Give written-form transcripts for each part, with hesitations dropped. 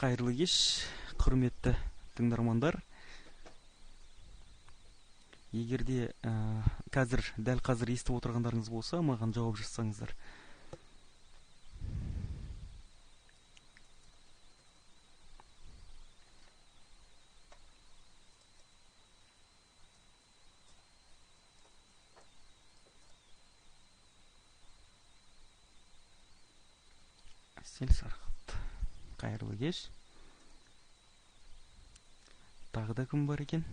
Қайырлы кеш, құрметті тыңдармандар. Егерде дәл қазір естіп отырғандарыңыз болса, маған жауап жазсаңыздар. Сел сарқыт. Қайырлы кеш. Тағы да кім бар екен?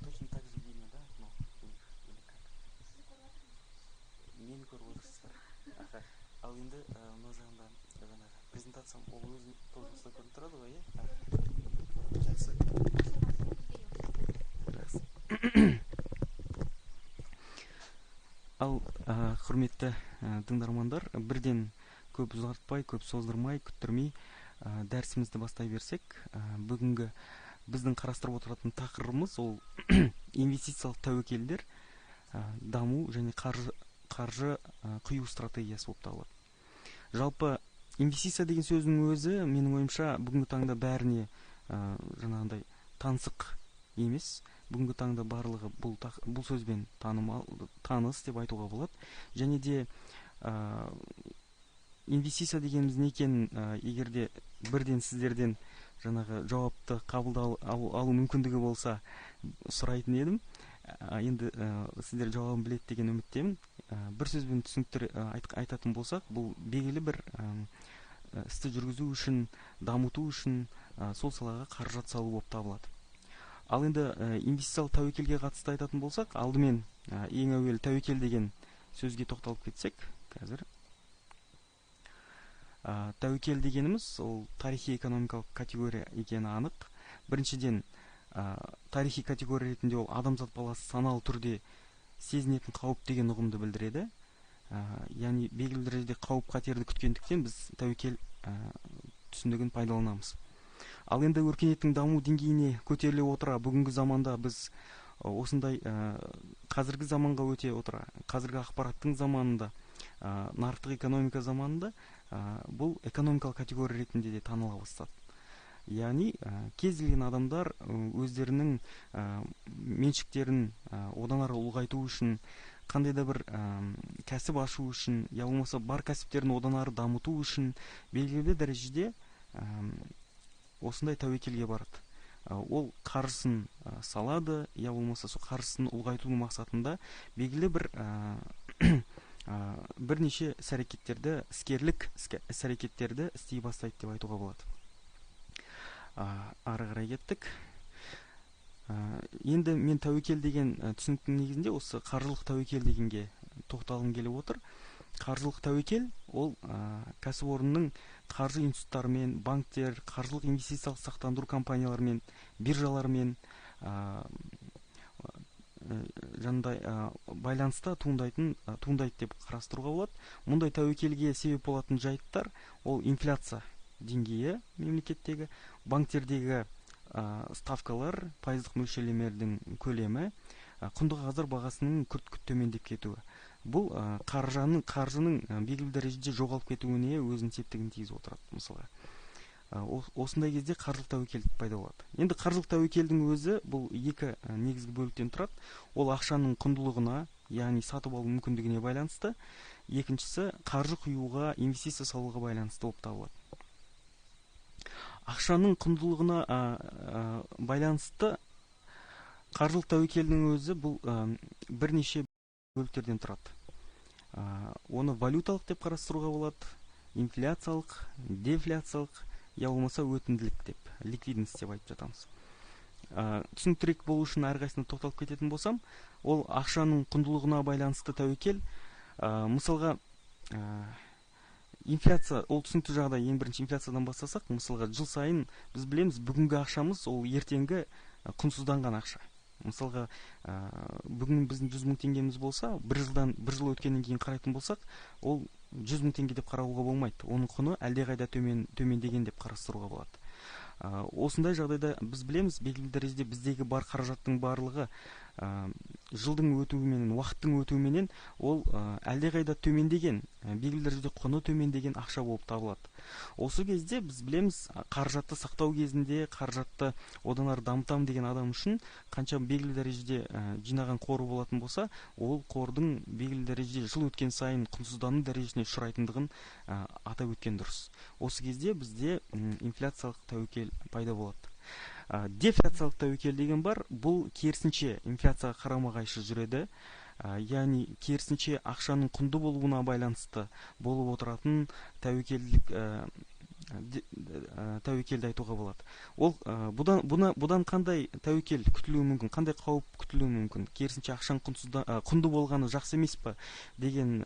Точно так же видно, да? Но или как? Мені көріп отырсыздар. Аха. Ал енді мына жағында жаңағы презентациям ол өзі толықса көрініп тұрады ғой, иә? Жақсы. Ал құрметті тыңдармандар, бірден көп ұзартпай, көп создырмай, күттірмей дәрісімізді бастай берсек, бүгінгі біздің қарастырып отыратын тақырыбымыз ол инвестициялық тәуекелдер, даму және қаржы құю стратегиясы болып табылады. Жалпы инвестиция деген сөздің өзі менің ойымша бүгінгі таңда бәріне жаңағындай таңсық емес. Бүгінгі таңда барлығы бұл сөзбен таныс деп айтуға болады. Және де инвестиция дегеніміз не екенін егерде бірден сіздерден жаңағы жауапты қабылдау алу мүмкіндігі болса сұрайтын едім. Енді сіздер жауабын біледі деген үміттемін. Бір сөзбен түсініктер айтатын болсақ, бұл белгілі бір істі жүргізу үшін, дамыту үшін сол салаға қаражат салу болып табылады. Ал енді инвестициялық тәуекелге қатысты айтатын болсақ, алдымен ең әуелі тәуекел деген сөзге тоқталып кетсек, қазір тәуекел дегеніміз ол тарихи экономикалық категория екені анық. Біріншіден, тарихи категория ретінде ол адамзат баласы саналы түрде сезінетін қауіп деген ұғымды білдіреді. Яғни белгілі дәрежеде қауіп қатерді күткендіктен біз тәуекел түсінігін пайдаланамыз. Ал енді өркениеттің даму деңгейіне көтеріле отыра, бүгінгі заманда біз осындай қазіргі заманға өте отыра, қазіргі ақпараттың заманында, нарықтық экономика заманында бұл экономикалық категория ретінде де таныла бастады. Яғни кез келген адамдар өздерінің меншіктерін одан ары ұлғайту үшін, қандай да бір кәсіп ашу үшін, я болмаса бар кәсіптерін одан ары дамыту үшін белгілі дәрежеде осындай тәуекелге барады. Ол қаржысын салады, я болмаса сол қаржысын ұлғайтудың мақсатында белгілі бір бірнеше іс-әрекеттерді, іскерлік іс-әрекеттерді істей бастайды деп айтуға болады. Ары қарай кеттік. Енді мен тәуекел деген түсініктің негізінде осы қаржылық тәуекел дегенге тоқталғым келіп отыр. Қаржылық тәуекел ол кәсіпорынның қаржы институттарымен, банктер, қаржылық инвестициялық сақтандыру компанияларымен, биржалармен жандай байланыста туындайды деп қарастыруға болады. Мұндай тәуекелге себеп болатын жайттар ол инфляция деңгейі мемлекеттегі, банктердегі ставкалар, пайыздық мөлшерлемелердің көлемі, құнды қағаздар бағасының күрт төмендеп кетуі. Бұл қаржының белгілі дәрежеде жоғалып кетуіне өзінің септігін тигізіп отырады. Мысалға, осындай кезде қаржылық тәуекел пайда болады. Енді қаржылық тәуекелдің өзі бұл екі негізгі бөліктен тұрады. Ол ақшаның құндылығына, яғни сатып алу мүмкіндігіне байланысты. Екіншісі қаржы құюға, инвестиция салуға байланысты болып табылады. Ақшаның құндылығына байланысты қаржылық тәуекелдің өзі бұл бірнеше бөліктерден тұрады. Оны валюталық деп қарастыруға болады, инфляциялық, дефляциялық, я болмаса өтімділік деп, ликвидность деп айтып жатамыз. Түсініктірек болу үшін әрқайсысына тоқталып кететін болсам, ол ақшаның құндылығына байланысты тәуекел. Мысалға, инфляция ол түсінікті жағдай. Ең бірінші инфляциядан бастасақ, мысалға жыл сайын біз білеміз, бүгінгі ақшамыз ол ертеңгі құнсызданған ақша. Мысалға бүгін біздің 100 мың теңгеміз болса, бір жыл өткеннен кейін қарайтын болсақ, ол 100 мың теңге деп қарауға болмайды. Оның құны әлдеқайда төмендеген деп қарастыруға болады. Осындай жағдайда біз білеміз, белгілі дәрежеде біздегі бар қаражаттың барлығы жылдың өтуіменен, уақыттың өтуіменен ол әлдеқайда төмендеген, белгілі дәрежеде құны төмендеген ақша болып табылады. Осы кезде біз білеміз, қаражатты сақтау кезінде, қаражатты одан ары дамытамын деген адам үшін қанша белгілі дәрежеде жинаған қоры болатын болса, ол қордың белгілі дәрежеде жыл өткен сайын құнсыздану дәрежесіне ұшырайтындығын атап өткен дұрыс. Осы кезде бізде инфляциялық тәуекел пайда болады. Дефляциялық тәуекел деген бар. Бұл керісінше инфляцияға қарама-қайшы жүреді. Яғни керісінше ақшаның құнды болуына байланысты болып отыратын тәуекелді айтуға болады. Ол бұдан қандай тәуекел күтілуі мүмкін, қандай қауіп күтілуі мүмкін? Керісінше ақшаның құнды болғаны жақсы емес па деген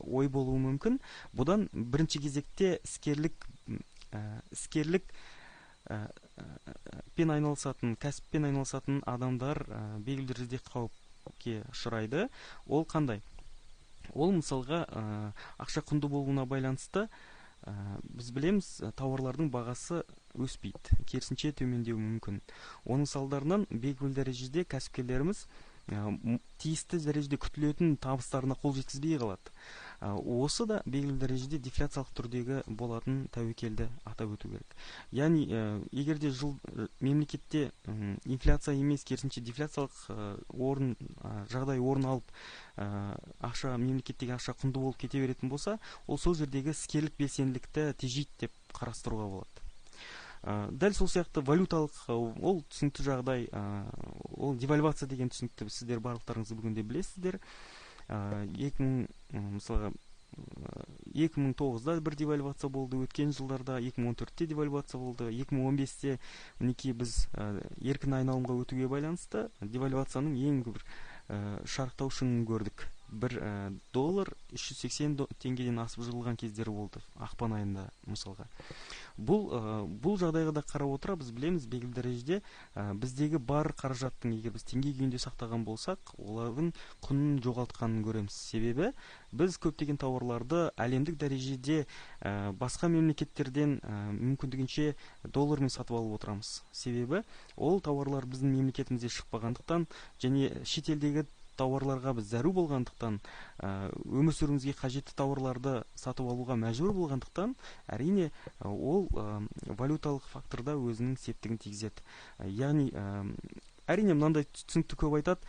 ой болуы мүмкін. Бұдан бірінші кезекте іскерлік пен айналысатын, кәсіппен айналысатын адамдар белгілі дәрежеде қауіпке ұшырайды. Ол қандай? Ол мысалға ақша құнды болуына байланысты біз білеміз, тауарлардың бағасы өспейді, керісінше төмендеуі мүмкін. Оның салдарынан белгілі дәрежеде кәсіпкерлеріміз тиісті дәрежеде күтілетін табыстарына қол жеткізбей қалады. Осы да белгілі дәрежеде дефляциялық түрдегі болатын тәуекелді атап өту керек. Яғни егерде мемлекетте инфляция емес, керісінше дефляциялық жағдай орын алып, мемлекеттегі ақша құнды болып кете беретін болса, ол сол жердегі іскерлік белсенділікті тежейді деп қарастыруға болады. Дәл сол сияқты валюталық ол түсінікті жағдай, ол девальвация деген түсінікті сіздер барлықтарыңыз бүгінде білесіздер. Мысалға 2009-да бір девальвация болды, өткен жылдарда 2014-те девальвация болды, 2015-те мінекей біз еркін айналымға өтуге байланысты девальвацияның ең бір шарықтау шыңын көрдік. $1 380 теңгеден асып жығылған кездері болды, ақпан айында мысалға. Бұл жағдайға да қарап отыра біз білеміз, белгілі дәрежеде біздегі бар қаражаттың егер біз теңге күйінде сақтаған болсақ, олардың құнын жоғалтқанын көреміз. Себебі біз көптеген тауарларды әлемдік дәрежеде басқа мемлекеттерден мүмкіндігінше доллармен сатып алып отырамыз. Себебі ол тауарлар біздің мемлекетімізде шықпағандықтан және шетелдегі тауарларға біз зәру болғандықтан, өмір сүруімізге қажетті тауарларды сатып алуға мәжбүр болғандықтан, әрине ол валюталық факторда өзінің септігін тигізеді. Яғни әрине мынандай түсінікті көп айтады,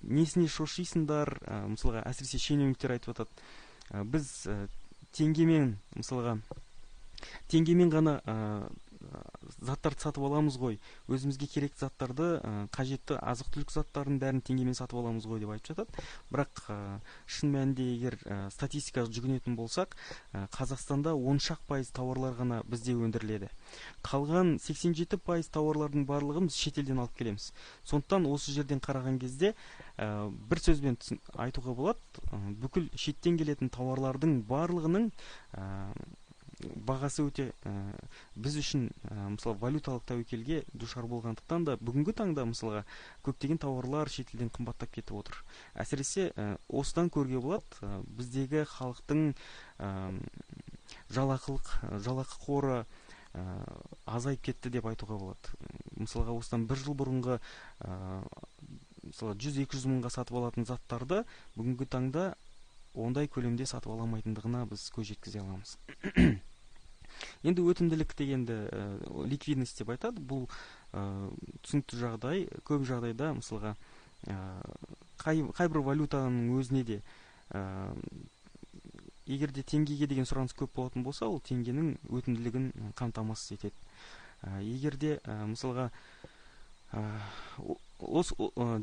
несіне шошисыңдар, мысалға әсіресе шенеуніктер айтып жатады. Біз теңгемен ғана заттарды сатып аламыз ғой, өзімізге керекті заттарды, қажетті азық-түлік заттарын бәрін теңгемен сатып аламыз ғой деп айтып жатады. Бірақ шын мәнінде егер статистикаға жүгінетін болсақ, Қазақстанда 10% тауарлар ғана бізде өндіріледі. Қалған 87% тауарлардың барлығын біз шетелден алып келеміз. Сондықтан осы жерден қараған кезде бір сөзбен айтуға болады, бүкіл шеттен келетін тауарлардың барлығының бағасы өте біз үшін мысалы валюталық тәуекелге душар болғандықтан да бүгінгі таңда мысалға көптеген тауарлар шетелден қымбаттап кетіп отыр. Әсіресе осыдан көруге болады, біздегі халықтың жалақы қоры азайып кетті деп айтуға болады. Мысалға осыдан бір жыл бұрынғы мысалы 100-200 мыңға сатып алатын заттарды бүгінгі таңда ондай көлемде сатып аламайтындығына біз көз жеткізе аламыз. Енді өтімділік дегенді ликвидность деп айтады. Бұл түсінікті жағдай, көп жағдайда мысалға қайбір валютаның өзіне де егерде теңгеге деген сұраныс көп болатын болса, ол теңгенің өтімділігін қамтамасыз етеді. Егерде мысалға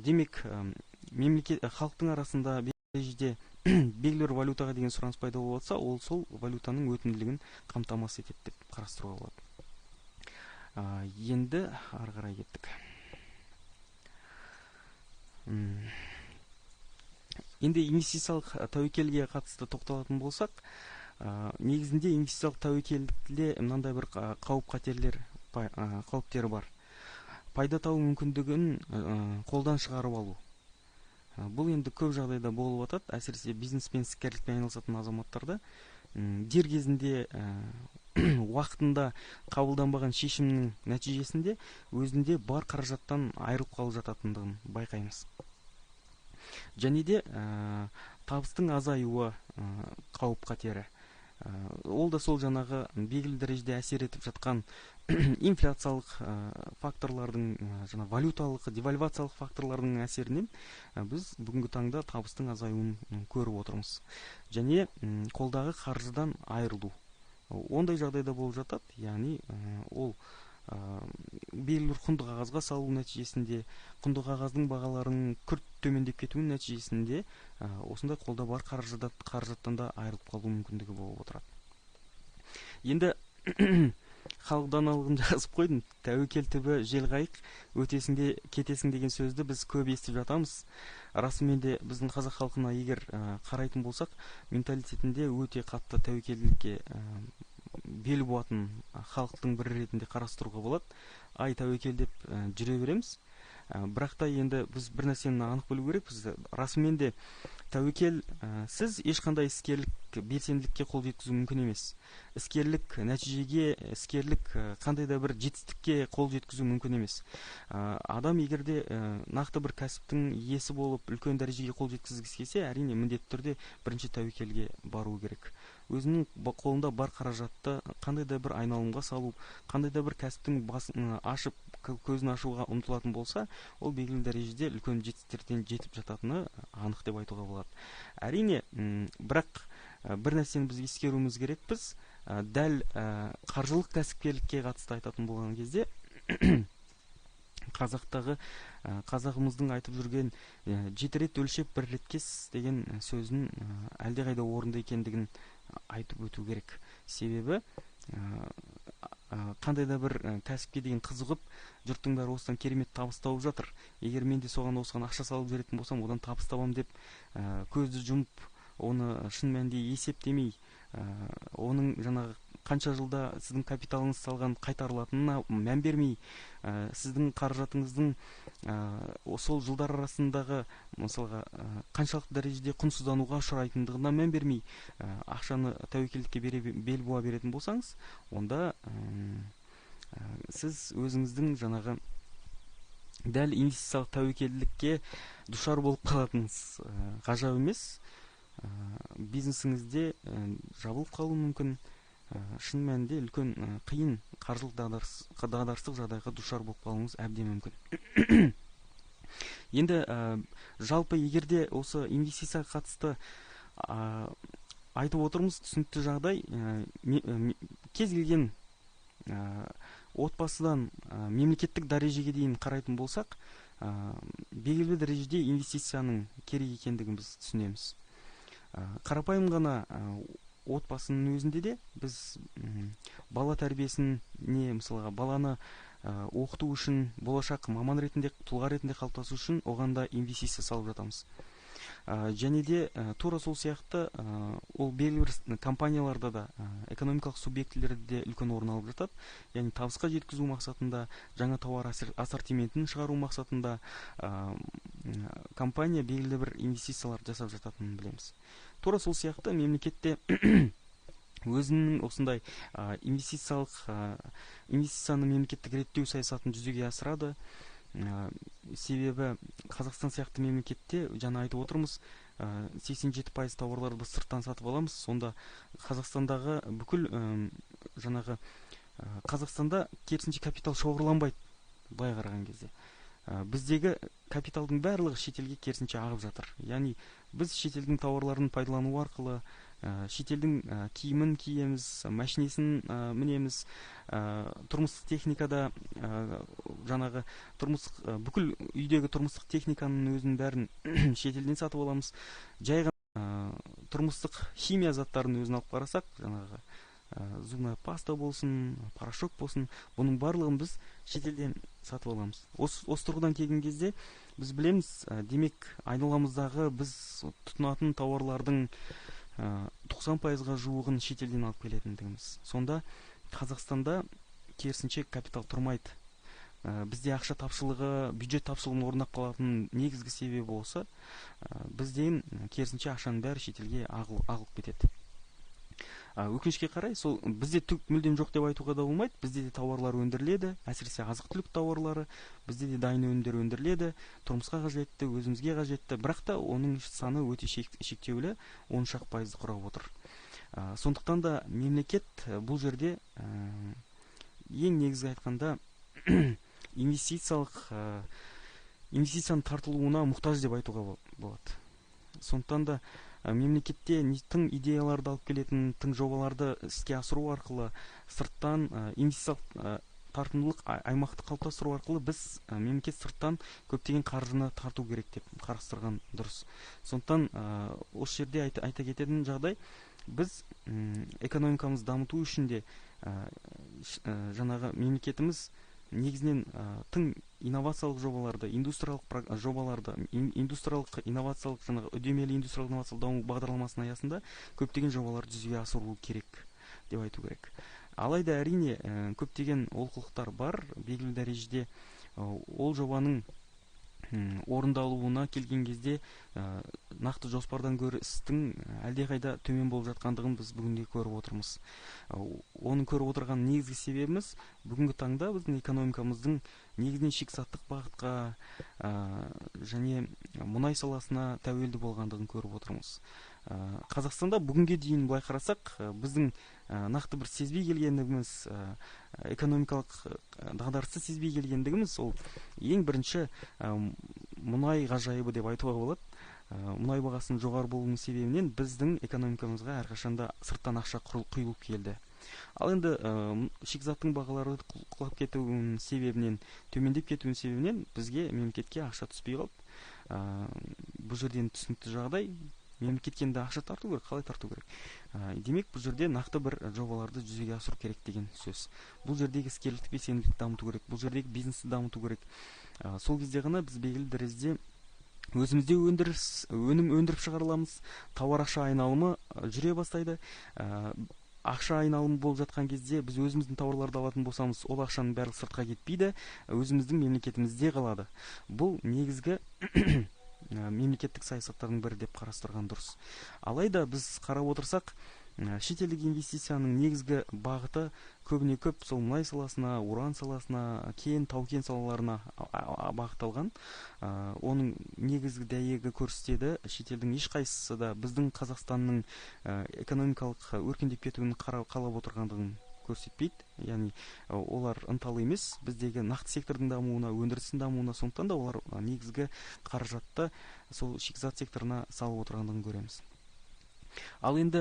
демек мемлекет халықтың арасында дәрежеде белгілі бір валютаға деген сұраныс пайда болып жатса, ол сол валютаның өтімділігін қамтамасыз етеді деп қарастыруға болады. Енді ары қарай кеттік. Енді инвестициялық тәуекелге қатысты тоқталатын болсақ, негізінде инвестициялық тәуекелде мынандай бір қауіптері бар. Пайда табу мүмкіндігін қолдан шығарып алу. Бұл енді көп жағдайда болып жатады, әсіресе бизнеспен іскерлікпен айналысатын азаматтарда дер кезінде уақытында қабылданбаған шешімнің нәтижесінде өзінде бар қаражаттан айырылып қалып жататындығын байқаймыз. Және де табыстың азаюы қауіп қатері. Ол да сол жаңағы белгілі дәрежеде әсер етіп жатқан инфляциялық факторлардың, валюталық, девальвациялық факторлардың әсерінен біз бүгінгі таңда табыстың азаюын көріп отырмыз. Және қолдағы қаржыдан айырылу. Ондай жағдайда болып жатады, яғни ол белгілі бір құнды қағазға салу нәтижесінде, құнды қағаздың бағаларының күрт төмендеп кетуінің нәтижесінде осындай қолда бар қаражаттан да айырылып қалу мүмкіндігі болып отырады. Енді халық даналығын жазып қойдым. Тәуекел түбі жел қайық, өтесіңде кетесің деген сөзді біз көп естіп жатамыз. Расымен де біздің қазақ халқына егер қарайтын болсақ, менталитетінде өте қатты тәуекелдікке бел буатын халықтың бірі ретінде қарастыруға болады. Ай тәуекел деп жүре береміз. Бірақ та енді біз бір нәрсені анық білу керекпіз. Расымен де тәуекел сіз ешқандай іскерлік белсенділікке қол жеткізу мүмкін емес. Іскерлік нәтижеге, іскерлік қандай да бір жетістікке қол жеткізу мүмкін емес. Адам егерде нақты бір кәсіптің иесі болып үлкен дәрежеге қол жеткізгісі келсе, әрине міндетті түрде бірінші тәуекелге бару керек. Өзінің қолында бар қаражатты қандай да бір айналымға салу, қандай да бір кәсіптің басын ашып, көзін ашуға ұмтылатын болса, ол белгілі дәрежеде үлкен жетістіктерден жетіп жататыны анық деп айтуға болады. Әрине, бірақ бір нәрсені біз ескеруіміз керекпіз. Дәл қаржылық кәсіпкерлікке қатысты айтатын болған кезде қазағымыздың айтып жүрген жеті рет өлшеп бір рет кес деген сөзін әлдеқайда орынды екендігін айтып өту керек. Себебі қандай да бір кәсіпке деген қызығып, жұрттың бәрі осыдан керемет табыс тауып жатыр. Егер мен де осыған ақша салып жіберетін болсам, одан табыс табам деп көзді жұмып, оны шын мәнінде есептемей, оның жаңағы қанша жылда сіздің капиталыңыз салған қайтарылатынына мән бермей, сіздің қаражатыңыздың сол жылдар арасындағы мысалға қаншалықты дәрежеде құнсыздануға ұшырайтындығына мән бермей, ақшаны тәуекелдікке бел буа беретін болсаңыз, онда сіз өзіңіздің жаңағы дәл инвестициялық тәуекелдікке душар болып қалатыныңыз ғажап емес. Бизнесіңізде жабылып қалуы мүмкін. Шын мәнінде үлкен қиын қаржылық дағдарыстық жағдайға душар болып қалуыңыз әбден мүмкін. Енді жалпы егерде осы инвестицияға қатысты айтып отырмыз, түсінікті жағдай, кез келген отбасыдан мемлекеттік дәрежеге дейін қарайтын болсақ, белгілі дәрежеде инвестицияның керек екендігін біз түсінеміз. Қарапайым ғана отбасының өзінде де біз бала тәрбиесіне, мысалға баланы оқыту үшін, болашақ маман ретінде, тұлға ретінде қалыптасу үшін оған да инвестиция салып жатамыз. Және де тура сол сияқты ол белгілі бір компанияларда да, экономикалық субъектілерде де үлкен орын алып жатады. Яғни табысқа жеткізу мақсатында, жаңа тауар ассортиментін шығару мақсатында компания белгілі бір инвестициялар жасап жататынын білеміз. Тура сол сияқты мемлекетте өзінің осындай инвестицияны мемлекеттік реттеу саясатын жүзеге асырады. Себебі Қазақстан сияқты мемлекетте, жаңа айтып отырмыз, 87% тауарларды сырттан сатып аламыз. Сонда Қазақстандағы бүкіл жаңағы Қазақстанда керісінше капитал шоғырланбайды былай қараған кезде. Біздегі капиталдың барлығы шетелге керісінше ағып жатыр. Яғни біз шетелдің тауарларын пайдалану арқылы шетелдің киімін киеміз, машинесін мінеміз, тұрмыстық техникада жаңағы бүкіл үйдегі тұрмыстық техниканың өзінің бәрін шетелден сатып аламыз. Жай ғана тұрмыстық химия заттарын өзін алып қарасақ, жаңағы зубная паста болсын, порошок болсын, бұның барлығын біз шетелден сатып аламыз. Осы тұрғыдан келген кезде Біз білеміз, демек айналамыздағы біз тұтынатын тауарлардың 90%-ға жуығын шетелден алып келетіндігіміз. Сонда Қазақстанда керісінше капитал тұрмайды. Бізде ақша тапшылығы, бюджет тапшылығының орнап қалатын негізгі себебі осы. Бізден керісінше ақшаның бәрі шетелге ағылып кетеді. Өкінішке қарай, сол бізде түк мүлдем жоқ деп айтуға да болмайды. Бізде де тауарлар өндіріледі, әсіресе азық-түлік тауарлары, бізде де дайын өнімдер өндіріледі, тұрмысқа қажетті, өзімізге қажетті, бірақ та оның саны өте шектеулі, 10% құрап отыр. Сондықтан да мемлекет бұл жерде ең негізгі айтқанда инвестицияның тартылуына мұқтаж деп айтуға болады. Сондықтан да мемлекетте тың идеяларды алып келетін, тың жобаларды іске асыру арқылы, сырттан инвестициялық тартымдылық аймақты қалыптастыру арқылы біз мемлекет сырттан көптеген қаржыны тарту керек деп қарастырған дұрыс. Сондықтан осы жерде айта кететін жағдай, біз экономикамызды дамыту үшін де жаңағы мемлекетіміз негізінен тың инновациялық жобаларды, индустриялық жобаларды, индустриялық инновациялық жаңағы үдемелі индустриялық инновациялық даму бағдарламасының аясында көптеген жобаларды жүзеге асыру керек деп айту керек. Алайда әрине көптеген олқылықтар бар. Белгілі дәрежеде ол жобаның орындалуына келген кезде нақты жоспардан гөрі істің әлдеқайда төмен болып жатқандығын біз бүгінде көріп отырмыз. Оның көріп отырған негізгі себебіміз бүгінгі таңда біздің экономикамыздың негізінен шикізаттық бағытқа және мұнай саласына тәуелді болғандығын көріп отырмыз. Қазақстанда бүгінге дейін былай қарасақ, біздің нақты бір сезбей келгендігіміз, экономикалық дағдарысты сезбей келгендігіміз, ол ең бірінші мұнай ғажайыбы деп айтуға болады. Мұнай бағасының жоғары болуының себебінен біздің экономикамызға әрқашанда сырттан ақша құйылып келді. Ал енді шикізаттың бағалары құлап кетуінің себебінен, төмендеп кетуінің себебінен бізге мемлекетке ақша түспей қалды. Бұл жерден түсінікті жағдай. Мемлекетке енді ақша тарту керек, қалай тарту керек? Демек, бұл жерде нақты бір жобаларды жүзеге асыру керек деген сөз. Бұл жердегі іскерлік белсенділікті дамыту керек, бұл жердегі бизнесті дамыту керек. Сол кезде ғана біз белгілі дәрежеде өзімізде өнім өндіріп шығарыламыз, тауар ақша айналымы жүре бастайды. Ақша айналымы болып жатқан кезде біз өзіміздің тауарларды алатын болсамыз, ол ақшаның бәрі сыртқа кетпейді, өзіміздің мемлекетімізде қалады. Бұл негізгі мемлекеттік саясаттардың бірі деп қарастырған дұрыс. Алайда біз қарап отырсақ, шетелдік инвестицияның негізгі бағыты көбіне көп сол мұнай саласына, уран саласына, тау-кен салаларына бағытталған. Оның негізгі дәйегі көрсетеді, шетелдің ешқайсысы да біздің Қазақстанның экономикалық өркендеп кетуін қалап отырғандығын көрсетпейді. Яғни олар ынталы емес біздегі нақты сектордың дамуына, өндірістің дамуына, сондықтан да олар негізгі қаражатты сол шикізат секторына салып отырғандығын көреміз. Ал енді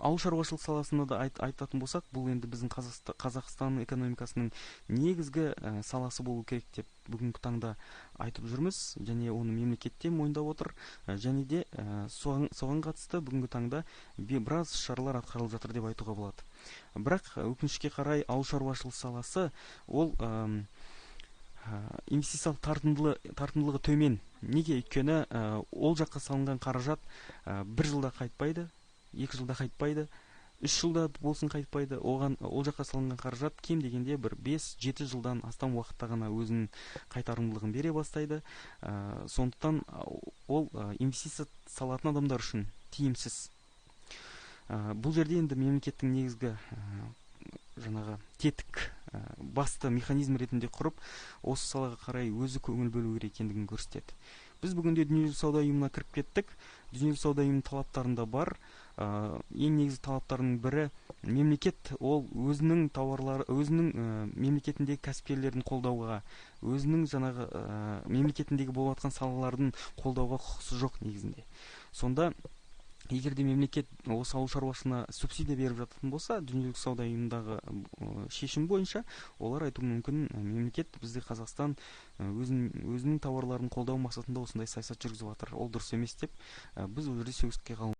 ауыл шаруашылық саласында да айтатын болсақ, бұл енді біздің Қазақстан экономикасының негізгі саласы болу керек деп бүгінгі таңда айтып жүрміз, және оны мемлекетте мойындап отыр, және де соған қатысты бүгінгі таңда біраз шаралар атқарылып жатыр деп айтуға болады. Бірақ өкінішке қарай ауыл шаруашылық саласы ол инвестициялық тартымдылығы төмен. Неге? Өйткені ол жаққа салынған қаражат 1 жылда қайтпайды, 2 жылда қайтпайды, 3 жылда болсын қайтпайды. Ол жаққа салынған қаражат кем дегенде бір 5-7 жылдан астам уақытта ғана өзінің қайтарымдылығын бере бастайды. Сондықтан ол инвестиция салатын адамдар үшін тиімсіз. Бұл жерде енді мемлекеттің негізгі жаңағы тетік басты механизм ретінде құрып, осы салаға қарай өзі көңіл бөлу керек екендігін көрсетеді. Біз бүгінде дүниежүзілік сауда ұйымына кіріп кеттік. Дүниежүзілік сауда ұйымының талаптарында бар. Ең негізгі талаптарының бірі, мемлекет ол өзінің тауарлары, өзінің мемлекетіндегі кәсіпкерлерін қолдауға, өзінің жаңағы мемлекетіндегі болып жатқан салалардың қолдауға құқысы жоқ негізінде. Сонда егер де мемлекет осы ауыл шаруашылығына субсидия беріп жататын болса, дүниежүзілік сауда ұйымындағы шешім бойынша олар айтуы мүмкін, мемлекет бізде Қазақстан өзінің тауарларын қолдау мақсатында осындай саясат жүргізіп жатыр, ол дұрыс емес деп біз ол жерде сөгіске қалмаймыз.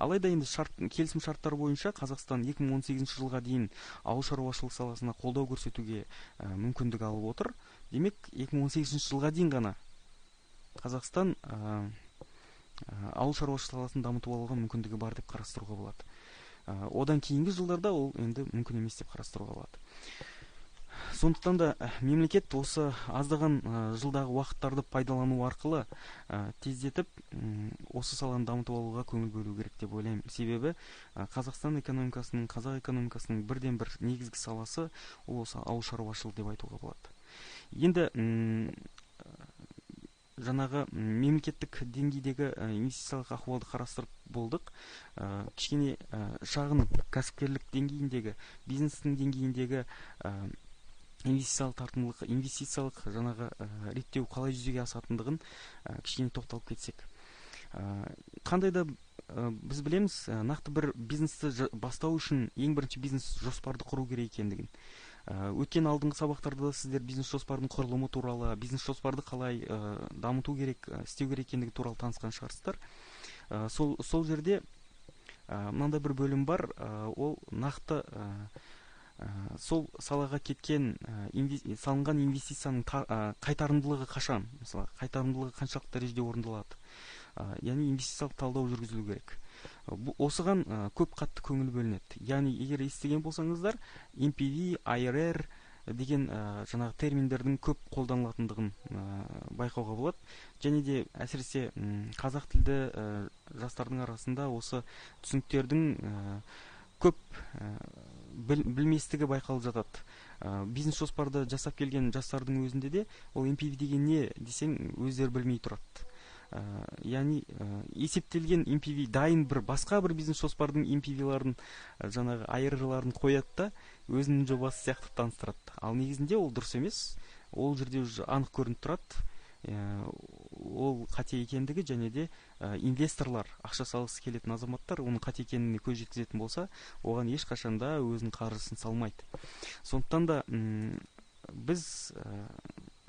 Алайда енді келісім шарттар бойынша Қазақстан 2018 жылға дейін ауыл шаруашылық саласына қолдау көрсетуге мүмкіндік алып отыр. Демек 2018 жылға дейін ғана Қазақстан ауыл шаруашылық саласын дамытып алуға мүмкіндігі бар деп қарастыруға болады. Одан кейінгі жылдарда ол енді мүмкін емес деп қарастыруға болады. Сондықтан да мемлекет осы аздаған жылдағы уақыттарды пайдалану арқылы тездетіп осы саланы дамытып алуға көңіл бөлу керек деп ойлаймын. Себебі Қазақстан экономикасының, қазақ экономикасының бірден бір негізгі саласы ол осы ауыл шаруашылығы деп айтуға болады. Енді жаңағы мемлекеттік деңгейдегі инвестициялық ахуалды қарастырып болдық. Кішкене шағын кәсіпкерлік деңгейіндегі, бизнестің деңгейіндегі инвестициялық тартымдылық, инвестициялық жаңағы реттеу қалай жүзеге асатындығын кішкене тоқталып кетсек. Қандай да біз білеміз, нақты бір бизнесті бастау үшін ең бірінші бизнес жоспарды құру керек екендігін. Өткен алдыңғы сабақтарда сіздер бизнес жоспардың құрылымы туралы, бизнес жоспарды қалай дамыту керек, істеу керек екендігі туралы танысқан шығарсыздар. Сол жерде мынандай бір бөлім бар, ол нақты сол салаға кеткен салынған инвестицияның қайтарымдылығы қашан, мысалы қайтарымдылығы қаншалықты дәрежеде орындалады, яғни инвестициялық талдау жүргізілу керек. Осыған көп қатты көңіл бөлінеді. Яғни егер естіген болсаңыздар, NPV, IRR деген жаңағы терминдердің көп қолданылатындығын байқауға болады. Және де әсіресе қазақ тілді жастардың арасында осы түсініктердің көп білместігі байқалып жатады. Бизнес жоспарды жасап келген жастардың өзінде де ол NPV деген не десең өздері білмей тұрады. Яғни есептелген NPV дайын бір басқа бір бизнес жоспардың NPV-ларын, жаңағы IRR-ларын қояды да өзінің жобасы сияқты таныстырады. Ал негізінде ол дұрыс емес. Ол жерде анық көрініп тұрады. Ол қате екендігі, және де инвесторлар, ақша салғысы келетін азаматтар оның қате екеніне көз жеткізетін болса, оған ешқашанда өзінің қаржысын салмайды. Сондықтан да біз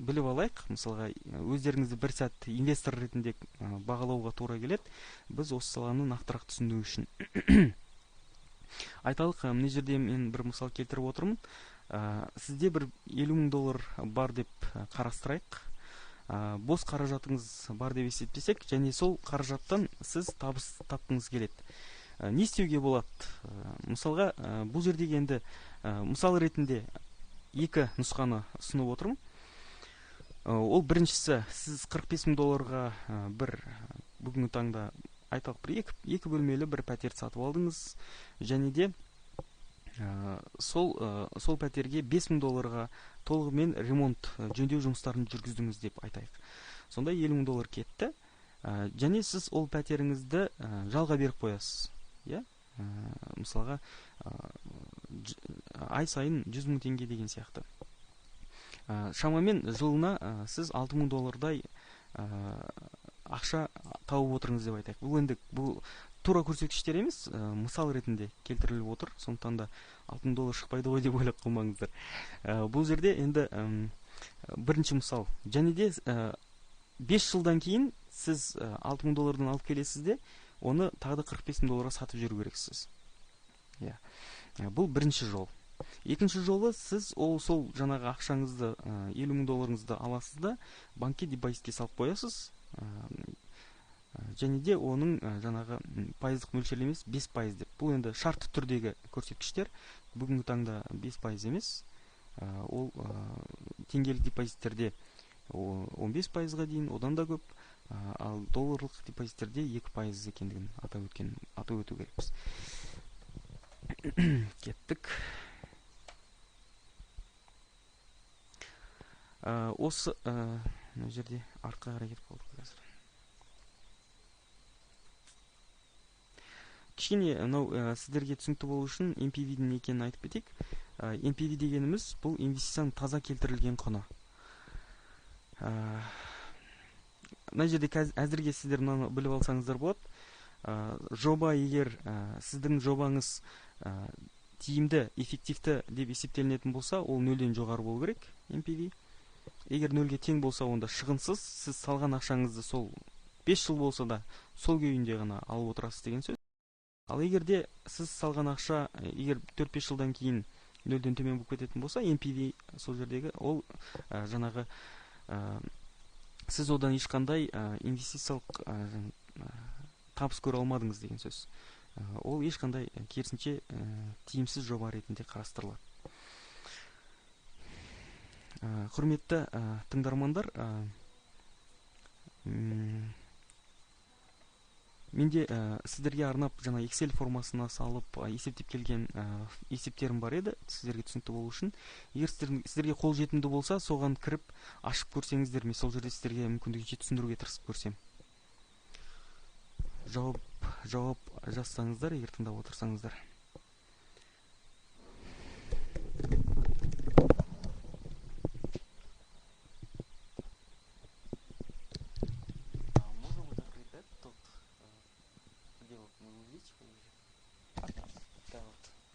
біліп алайық, мысалға өздеріңізді бір сәт инвестор ретінде бағалауға тура келеді. Біз осы саланы нақтырақ түсіну үшін айталық, мына жерде мен бір мысал келтіріп отырмын. Сізде бір $50,000 бар деп қарастырайық. Бос қаражатыңыз бар деп есептесек, және сол қаражаттан сіз табыс тапқыңыз келеді. Не істеуге болады? Мысалға, бұл жердегі енді мысал ретінде екі нұсқаны ұсынып отырмын. Ол біріншісі, сіз $45,000-ға бір бүгінгі таңда айталық бір екі бөлмелі бір пәтер сатып алдыңыз, және де сол пәтерге $5,000-ға толығымен ремонт, жөндеу жұмыстарын жүргіздіңіз деп айтайық. Сонда $50,000 кетті, және сіз ол пәтеріңізді жалға беріп қоясыз. Мысалға, ай сайын $100,000 деген сияқты. Шамамен жылына сіз $6,000-дай ақша тауып отырыңыз деп айтайық. Бұл енді тура көрсеткіштер емес, мысал ретінде келтіріліп отыр. Сондықтан да $6,000 шықпайды ғой деп ойлап қалмаңыздар. Бұл жерде енді бірінші мысал. Және де 5 жылдан кейін сіз $6,000-дан алып келесіз де, оны тағы да $45,000-ға сатып жүру керексіз. Бұл бірінші жол. Екінші жолы, сіз сол жаңағы ақшаңызды, $50,000-ыңызды аласыз да, банкке депозитке салып қоясыз. Және де оның жаңағы пайыздық мөлшерлемесі 5% деп. Бұл енді шартты түрдегі көрсеткіштер. Бүгінгі таңда 5% емес. Ол теңгелік депозиттерде 15%-ға дейін, одан да көп. Ал долларлық депозиттерде 2% екендігін атап өту керекпіз. Кеттік. Осы жерде артқа қарай кетіп қалдық қазір. Кішкене сіздерге түсінікті болу үшін NPV-дің екенін айтып кетейік. NPV дегеніміз бұл инвестицияның таза келтірілген құны. Мына жерде әзірге сіздер мынаны біліп алсаңыздар болады. Жоба, егер сіздің жобаңыз тиімді, эффективті деп есептелінетін болса, ол 0-ден жоғары болу керек, NPV. Егер 0-ге тең болса, онда шығынсыз, сіз салған ақшаңызды сол 5 жыл болса да сол күйінде ғана алып отырасыз деген сөз. Ал егер де сіз салған ақша, егер 4-5 жылдан кейін 0-ден төмен болып кететін болса, NPV сол жердегі ол жаңағы сіз одан ешқандай инвестициялық табыс көре алмадыңыз деген сөз. Ол ешқандай керісінше тиімсіз жоба ретінде қарастырылады. Құрметті тыңдармандар, менде сіздерге арнап жаңа Excel формасына салып есептеп келген есептерім бар еді, сіздерге түсінікті болу үшін. Егер сіздерге қол жетімді болса, соған кіріп ашып көрсеңіздер, мен сол жерде сіздерге мүмкіндігінше түсіндіруге тырысып көрсем. Жауап жазсаңыздар, егер тыңдап отырсаңыздар.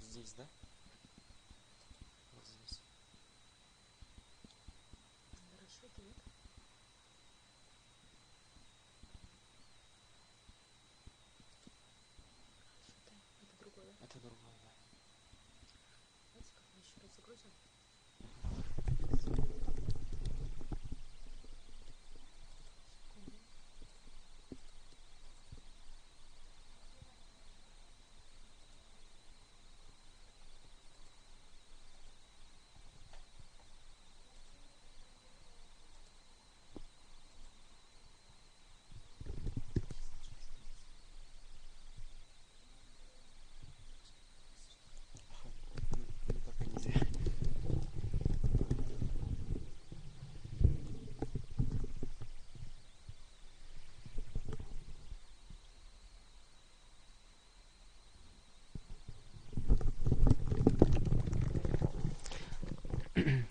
Здесь, да? Вот здесь. Расчеты нет? Это другое, да? Это другое, да. Давайте как мы еще раз загрузим. Пока нельзя.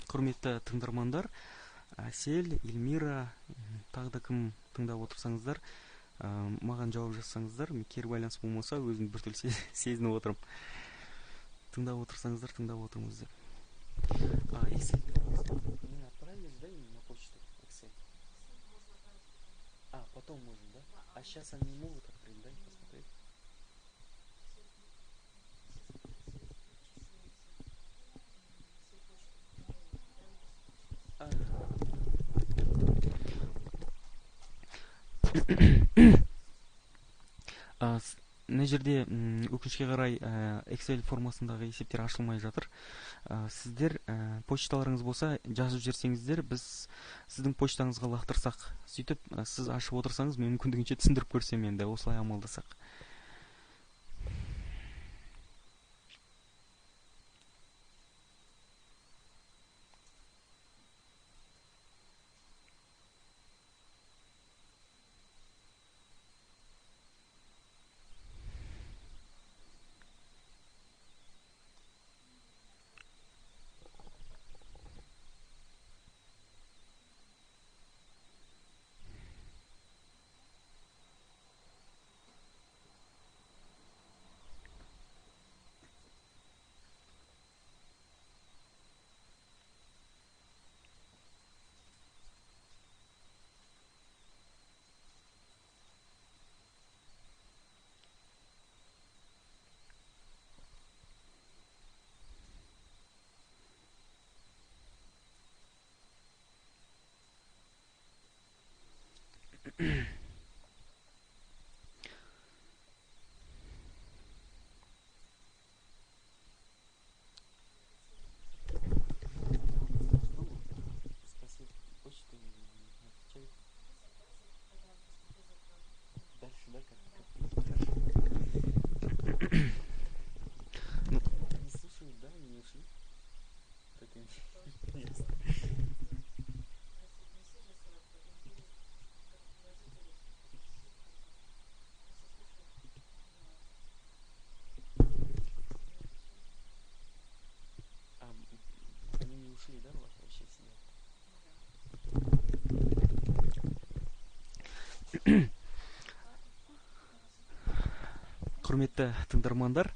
Құрметті тыңдармандар, Әсел, Эльмира, тағы да кім тыңдап отырсаңыздар, маған жауап жазсаңыздар, мен кері байланыс болмаса, өзім біртүрлі сезініп отырмын. Тыңдап отырсаңыздар, тыңдап отырмыз деп. Excel. Мне отправили, да, на почту Excel? Потом можно, да? А сейчас они не могут открыть, да, и посмотреть? Мына жерде өкінішке қарай Excel формасындағы есептер ашылмай жатыр. Сіздер почталарыңыз болса жазып жіберсеңіздер, біз сіздің почтаңызға лақтырсақ, сөйтіп сіз ашып отырсаңыз, мен мүмкіндігінше түсіндіріп көрсем, енді осылай амалдасақ. Дальше, да, как? Ну, они слушают, да, они не ушли. Так и ясно. Они не ушли, да, вообще сидят? Құрметті тыңдармандар,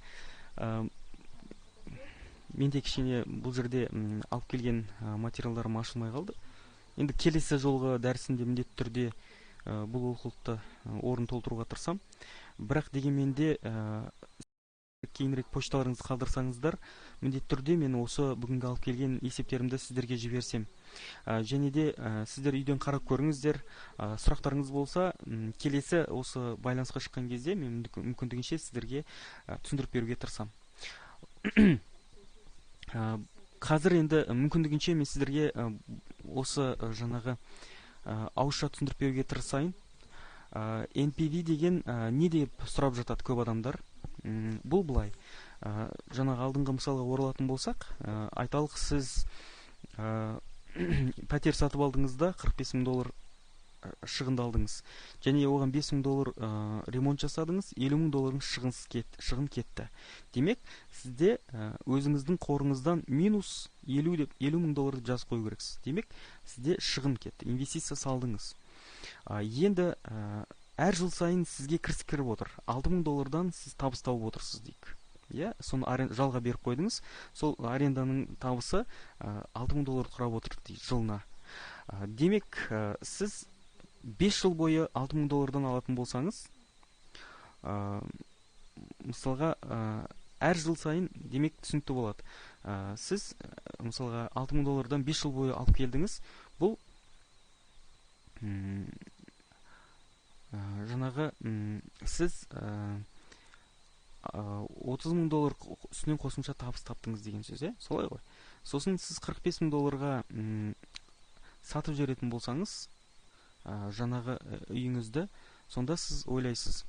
менде кішкене бұл жерде алып келген материалдарым ашылмай қалды. Енді келесі жолғы дәрісімде міндетті түрде бұл олқылықты орын толтыруға тырысам. Бірақ дегенмен де кейінірек почталарыңызды қалдырсаңыздар, міндетті түрде мен осы бүгінгі алып келген есептерімді сіздерге жіберсем. Және де сіздер үйден қарап көріңіздер. Сұрақтарыңыз болса, келесі осы байланысқа шыққан кезде мен мүмкіндігінше сіздерге түсіндіріп беруге тырысамын. Қазір енді мүмкіндігінше мен сіздерге осы жаңағы ауызша түсіндіріп беруге тырысайын. NPV деген не деп сұрап жатады көп адамдар. Бұл былай. Жаңағы алдыңғы мысалға оралатын болсақ, айталық сіз пәтер сатып алдыңызда $45,000 шығындалдыңыз. Және оған $5,000 ремонт жасадыңыз, $50,000 шығын кетті. Демек, сізде өзіңіздің қорыңыздан минус $50,000 жазып қою керексіз. Демек, сізде шығын кетті, инвестиция салдыңыз. Енді әр жыл сайын сізге кіріс кіріп отыр. $6,000-дан сіз табыс тауып отырсыз дейік. Соны жалға беріп қойдыңыз. Сол аренданың табысы $6,000 құрап отыр дейді жылына. Демек, сіз 5 жыл бойы $6,000-дан алатын болсаңыз, мысалға әр жыл сайын демек түсінікті болады. Сіз мысалға $6,000-дан 5 жыл бойы алып келдіңіз. Бұл жаңағы сіз $30,000 үстінен қосымша табыс таптыңыз деген сөз, солай ғой. Сосын сіз $45,000-ға сатып жіберетін болсаңыз, жаңағы үйіңізді, сонда сіз ойлайсыз,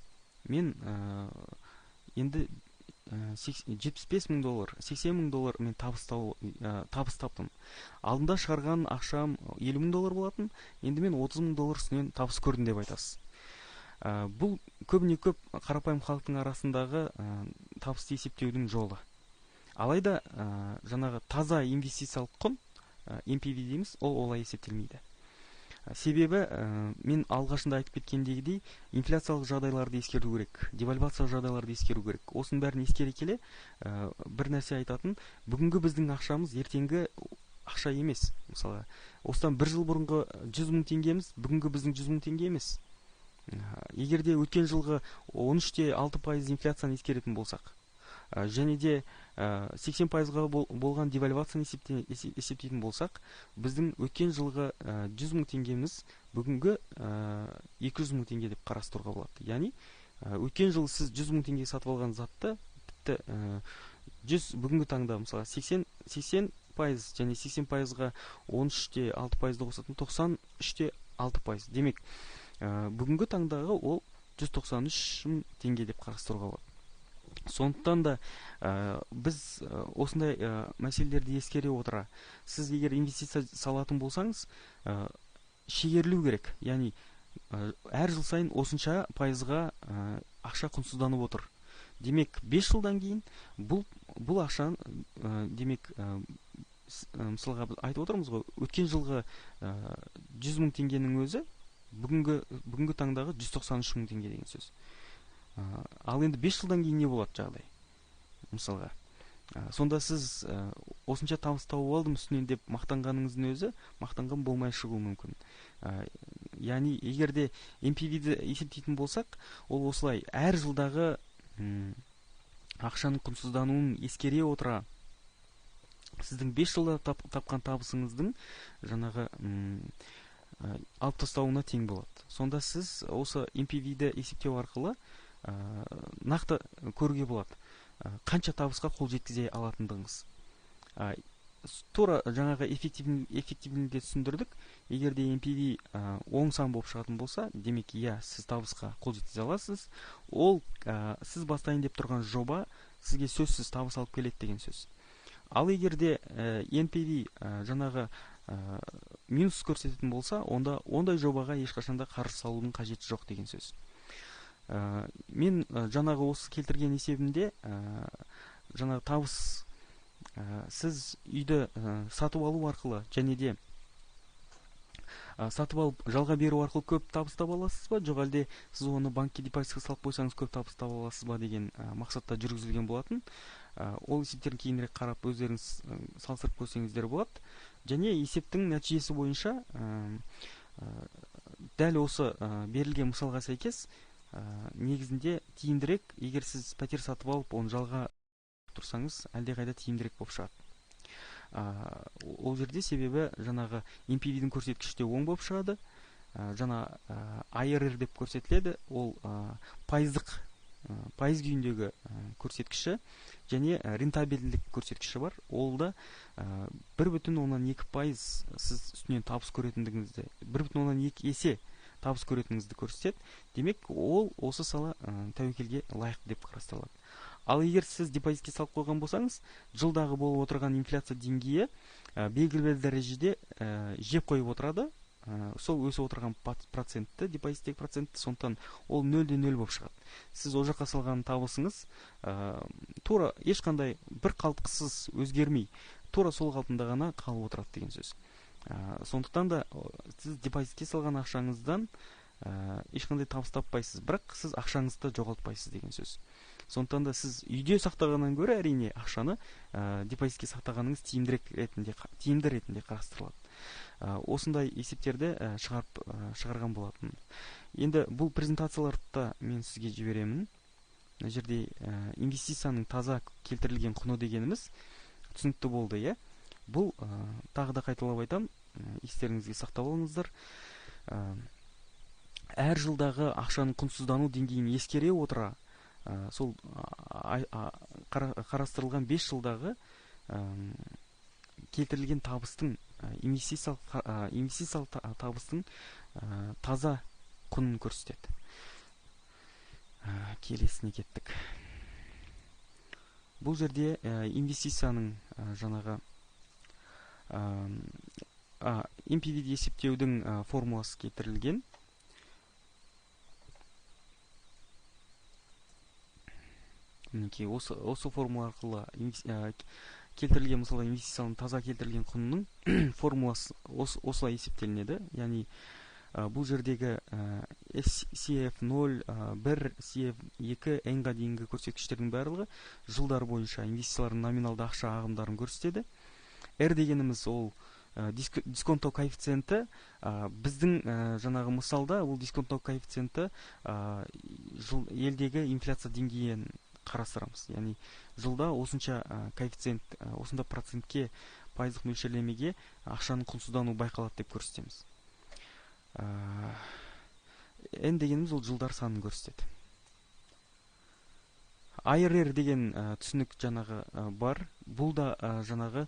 мен енді $75,000, $80,000 мен табыс таптым. Алдында шығарған ақшам $50,000 болатын, енді мен $30,000 үстінен табыс көрдім деп айтасыз. Бұл көбіне көп қарапайым халықтың арасындағы табысты есептеудің жолы. Алайда жаңағы таза инвестициялық құн, NPV дейміз, ол олай есептелмейді. Себебі мен алғашында айтып кеткендегідей, инфляциялық жағдайларды ескеру керек, девальвациялық жағдайларды ескеру керек. Осының бәрін ескере келе бір нәрсе айтатын, бүгінгі біздің ақшамыз ертеңгі ақша емес. Мысалы, осыдан бір жыл бұрынғы $100,000 бүгінгі біздің $100,000 емес. Егерде өткен жылғы 13,6% инфляцияны ескеретін болсақ, және де 80%-ға болған девальвацияны есептейтін болсақ, біздің өткен жылғы $100,000 бүгінгі $200,000 деп қарастыруға болады. Яғни, өткен жыл сіз $100,000 сатып алған затты, бүгінгі таңда мысалы 80% және 80%-ға 13,6%-ды қосатын 93,6%. Демек, бүгінгі таңдағы ол $193,000 деп қарастыруға болады. Сондықтан да біз осындай мәселелерді ескере отыра, сіз егер инвестиция салатын болсаңыз, шегерілу керек. Яғни, әр жыл сайын осынша пайызға ақша құнсызданып отыр. Демек, 5 жылдан кейін бұл ақшаны, демек, мысалға біз айтып отырмыз ғой, өткен жылғы $100,000-ның өзі бүгінгі таңдағы $193,000 деген сөз. Ал енді 5 жылдан кейін не болады жағдай? Мысалға, сонда сіз осынша табыс тауып алдым үстінен деп мақтанғаныңыздың өзі мақтанған болмай шығуы мүмкін. Яғни, егерде NPV-ді есептейтін болсақ, ол осылай әр жылдағы ақшаның құнсыздануын ескере отыра, сіздің 5 жылда тапқан табысыңыздың жаңағы алып тастауына тең болады. Сонда сіз осы NPV-ді есептеу арқылы нақты көруге болады, қанша табысқа қол жеткізе алатындығыңыз. Тура жаңағы эффективнілікті түсіндірдік. Егерде NPV оң сан болып шығатын болса, демек, сіз табысқа қол жеткізе аласыз. Ол сіз бастайын деп тұрған жоба сізге сөзсіз табыс алып келеді деген сөз. Ал егерде NPV жаңағы минус көрсететін болса, онда ондай жобаға ешқашанда қаржы салудың қажеті жоқ деген сөз. Мен жаңағы осы келтірген есебімде жаңағы табыс сіз үйді сатып алу арқылы және де сатып алып жалға беру арқылы көп табыс таба аласыз ба, жоқ әлде сіз оны банкке депозитке салып қойсаңыз көп табыс таба аласыз ба деген мақсатта жүргізілген болатын. Ол есептерін кейінірек қарап өздеріңіз салыстырып көрсеңіздер болады. Және есептің нәтижесі бойынша дәл осы берілген мысалға сәйкес негізінде тиімдірек. Егер сіз пәтер сатып алып оны жалға тұрсаңыз әлдеқайда тиімдірек болып шығады. Ол жерде себебі жаңағы NPV-дің көрсеткіші де оң болып шығады. Жаңа IRR деп көрсетіледі. Ол пайыз күйіндегі көрсеткіші және рентабелділік көрсеткіші бар. Ол да 1,2% сіз үстінен табыс көретіндігіңізді, 1,2 есе табыс көретініңізді көрсетеді. Демек, ол осы сала тәуекелге лайықты деп қарастырылады. Ал егер сіз депозитке салып қойған болсаңыз, жылдағы болып отырған инфляция деңгейі белгілі бір дәрежеде жеп қойып отырады. Сол өсіп отырған процентті, депозиттегі процентті, сондықтан ол 0,0 болып шығады. Сіз ол жаққа салған табысыңыз тура ешқандай бір қалтқысыз өзгермей, тура сол қалпында ғана қалып отырады деген сөз. Сондықтан да сіз депозитке салған ақшаңыздан ешқандай табыс таппайсыз, бірақ сіз ақшаңызды жоғалтпайсыз деген сөз. Сондықтан да сіз үйде сақтағаннан гөрі әрине ақшаны депозитке сақтағаныңыз тиімді ретінде қарастырылады. Осындай есептерді шығарған болатын. Енді бұл презентацияларды мен сізге жіберемін. Мына жерде инвестицияның таза келтірілген құны дегеніміз түсінікті болды, иә? Бұл тағы да қайталап айтам, естеріңізге сақтап алыңыздар. Әр жылдағы ақшаның құнсыздану деңгейін ескере отыра, сол қарастырылған 5 жылдағы келтірілген табыстың, инвестициялық табыстың таза құнын көрсетеді. Келесіне кеттік. Бұл жерде инвестицияның жаңағы NPV-ді есептеудің формуласы келтірілген. Мінекей, осы формула арқылы келтірілген, мысалы, инвестицияның таза келтірілген құнының формуласы осылай есептелінеді. Яғни, бұл жердегі CF0, 1, CF2, N-ға дейінгі көрсеткіштердің барлығы жылдар бойынша инвестициялардың номиналды ақша ағымдарын көрсетеді. R дегеніміз ол дисконттау коэффициенті. Біздің жаңағы мысалда ол дисконттау коэффициенті елдегі инфляция деңгейін қарастырамыз. Яғни, жылда осынша коэффициент, осында процентке, пайыздық мөлшерлемеге ақшаның құнсыздану байқалады деп көрсетеміз. N дегеніміз ол жылдар санын көрсетеді. IRR деген түсінік жаңағы бар. Бұл да жаңағы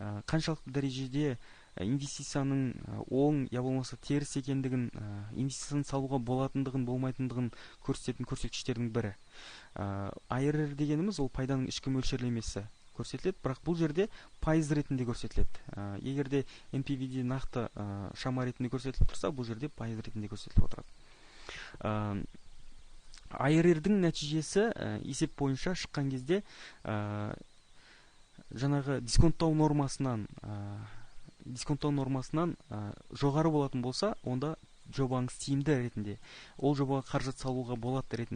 қаншалықты дәрежеде инвестицияның оң, я болмаса теріс екендігін, инвестицияны салуға болатындығын, болмайтындығын көрсететін көрсеткіштердің бірі. IRR дегеніміз ол пайданың ішкі мөлшерлемесі көрсетіледі, бірақ бұл жерде пайыз ретінде көрсетіледі. Егерде NPV-де нақты шама ретінде көрсетіліп тұрса, бұл жерде пайыз ретінде көрсетіліп отырады. IRR-дің нәтижесі есеп бойынша шыққан кезде жаңағы дисконттау нормасынан жоғары болатын болса, онда жобаңыз тиімді ретінде, ол жобаға қаржы салуға болады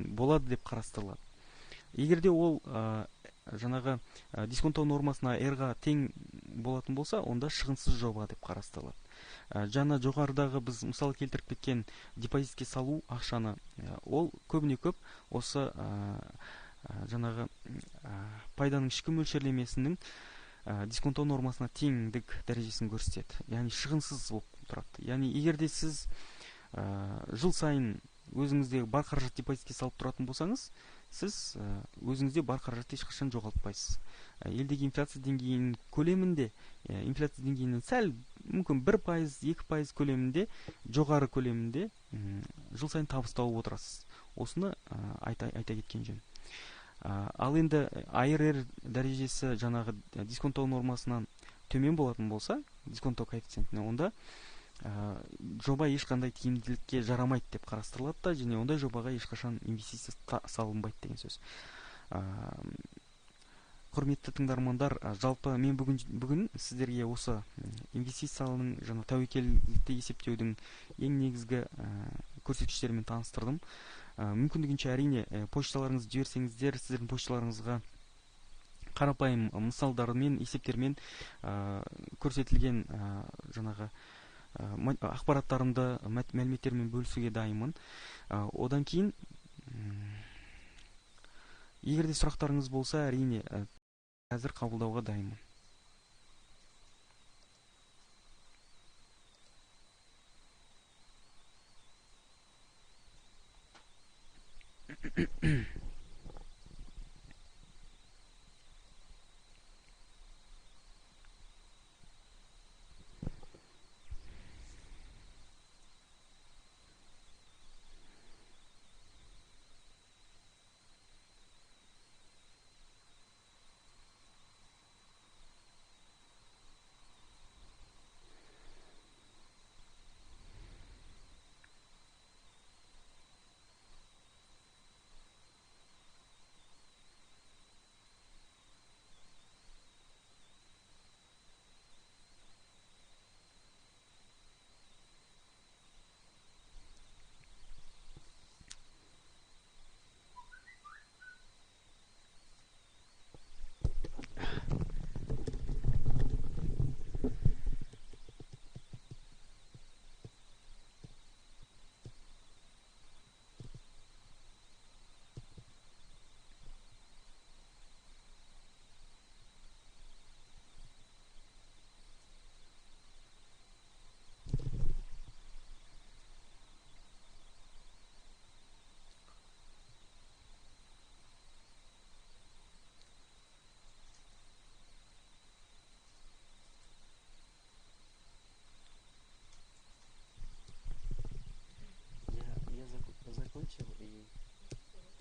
деп қарастырылады. Егерде ол жаңағы дисконттау нормасына R-ға тең болатын болса, онда шығынсыз жоба деп қарастырылады. Жаңа жоғарыдағы біз мысал келтіріп кеткен депозитке салу ақшаны, ол көбіне көп осы жаңағы пайданың ішкі мөлшерлемесінің дисконттау нормасына теңдік дәрежесін көрсетеді. Яғни, шығынсыз болып тұрады. Яғни, егерде сіз жыл сайын өзіңізде бар қаражат депозитке салып тұратын болсаңыз, сіз өзіңізде бар қаражатты ешқашан жоғалтпайсыз. Елдегі инфляция деңгейінің көлемінде, инфляция деңгейінің сәл мүмкін 1%, 2% көлемінде, жоғары көлемінде жыл сайын табыс тауып отырасыз. Осыны айта кеткен жөн. Ал енді IRR дәрежесі жаңағы дисконттау нормасынан төмен болатын болса, дисконттау коэффициентіне, онда жоба ешқандай тиімділікке жарамайды деп қарастырылады да, және ондай жобаға ешқашан инвестиция салынбайды деген сөз. Құрметті тыңдармандар, жалпы мен бүгін сіздерге осы инвестициялың жаңа тәуекелді есептеудің ең негізгі көрсеткіштерімен таныстырдым. Мүмкіндігінше әрине почталарыңызды жіберсеңіздер, сіздердің почталарыңызға қарапайым мысалдармен, есептермен көрсетілген жаңағы ақпараттарымды, мәліметтермен бөлісуге дайынмын. Одан кейін Егер де сұрақтарыңыз болса, әрине қазір қабылдауға дайынмын. Я закончил и...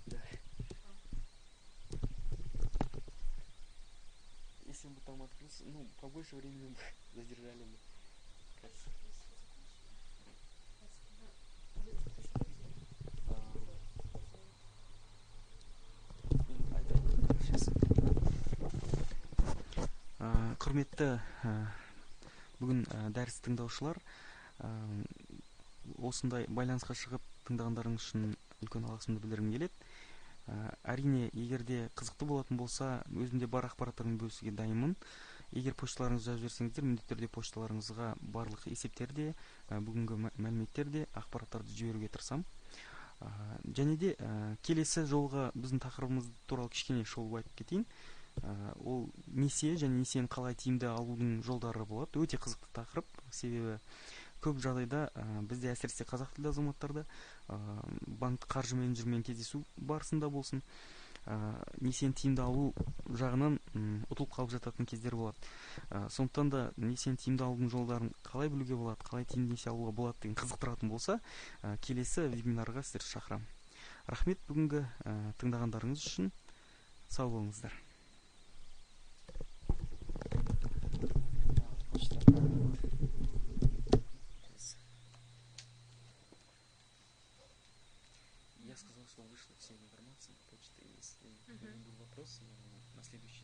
Да. Если бы там открылся, ну, побольше времени бы задержали бы. Хорошо, если Құрметті бүгін дәріс тыңдаушылар, осындай байланысқа шығып тыңдағандарыңыз үшін үлкен алғысымды білдіргім келеді. Әрине, егер де қызықты болатын болса, өзімде бар ақпараттарымды бөлісуге дайынмын. Егер почталарыңызды жазып жіберсеңіздер, міндетті түрде почталарыңызға барлық есептерде, бүгінгі мәліметтерде, ақпараттарды жіберуге тырысамын. Және де келесі жолға біздің тақырыбымыз туралы кішкене шолу айтып кетейін. Ол несие және несиені қалай тиімді алудың жолдары болады. Өте қызықты тақырып, себебі көп жағдайда бізде әсіресе қазақ тілді азаматтарда банк қаржы менеджермен кездесу барысында болсын, несиені тиімді алу жағынан ұтылып қалып жататын кездер болады. Сондықтан да несиені тиімді алудың жолдарын қалай білуге болады, қалай тиімді несие алуға болады деген қызықтыратын болса, келесі вебинарға сіздерді шақырамын. Рахмет бүгінгі тыңдағандарыңыз үшін. Сау болыңыздар. Я сказал, что вышла вся информация на почту. Если был вопрос, я на следующий